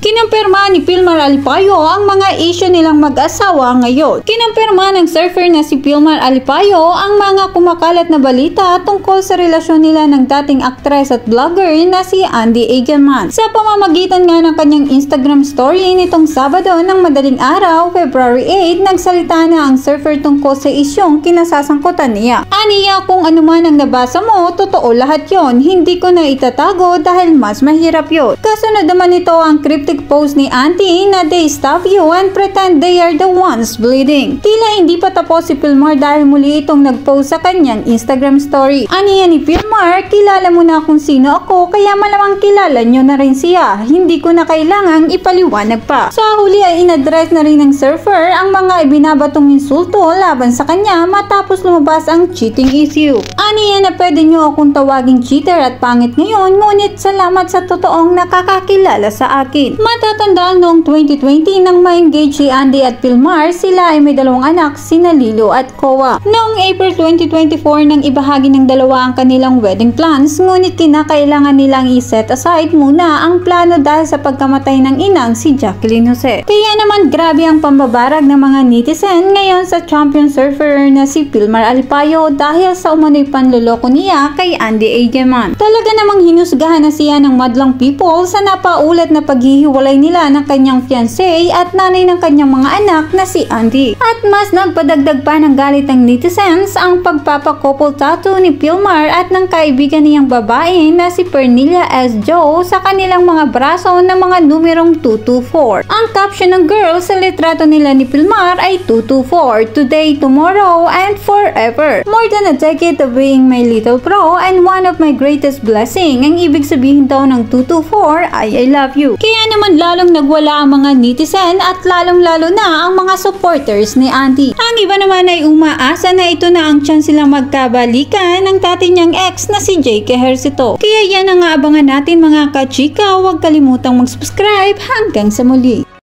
Kinumpirma ni Pilmar Alipayo ang mga issue nilang mag-asawa ngayon. Kinumpirma ng surfer na si Pilmar Alipayo ang mga kumakalat na balita tungkol sa relasyon nila ng dating aktres at vlogger na si Andy Egelman. Sa pamamagitan nga ng kanyang Instagram story nitong Sabado ng madaling araw, February 8, nagsalita na ang surfer tungkol sa isyong kinasasangkutan niya. Aniya, kung ano man ang nabasa mo, totoo lahat yon. Hindi ko na itatago dahil mas mahirap yun. Kasunod naman ito ang cryptic post ni Auntie na they stab you and pretend they are the ones bleeding. Tila hindi pa tapos si Pilmar dahil muli itong nag-post sa kanyang Instagram story. Aniya ni Pilmar, kilala mo na kung sino ako kaya malamang kilala nyo na rin siya. Hindi ko na kailangang ipaliwanag pa. Sa huli ay inaddress na rin ng surfer ang mga ibinabatong insulto laban sa kanya matapos lumabas ang cheating issue. Aniya na pwede nyo akong tawaging cheater at pangit ngayon, ngunit salamat sa totoong nakakakilala sa akin. Matatandaan noong 2020 nang ma-engage si Andy at Pilmar, sila ay may dalawang anak, sina Lilo at Koa. Noong April 2024 nang ibahagi ng dalawa ang kanilang wedding plans, ngunit kinakailangan nilang i-set aside muna ang plano dahil sa pagkamatay ng inang si Jacqueline Jose. Kaya naman grabe ang pambabarag ng mga netizen ngayon sa champion surfer na si Pilmar Alipayo dahil sa umano'y panloloko niya kay Andy Egelman. Talaga namang hinusgahan na siya ng madlang people sa napaulat na paghihiwalay nila ng kanyang fiancé at nanay ng kanyang mga anak na si Andy. At mas nagpadagdag pa ng galit ng netizens ang pagpapakouple tattoo ni Pilmar at ng kaibigan niyang babae na si Pernilla S. Joe sa kanilang mga braso ng mga numerong 224. Ang caption ng girl sa litrato nila ni Pilmar ay 224, today, tomorrow, and forever. More than a decade of being my little pro and one of my greatest blessing. Ang ibig sabihin daw ng 224 ay I love you. Kaya naman lalong nagwala ang mga netizen at lalong-lalo na ang mga supporters ni Auntie. Ang iba naman ay umaasa na ito na ang chance silang magkabalikan ng dati niyang ex na si Jake Ejercito. Kaya yan ang aabangan natin mga kachika. Huwag kalimutang mag-subscribe. Hanggang sa muli.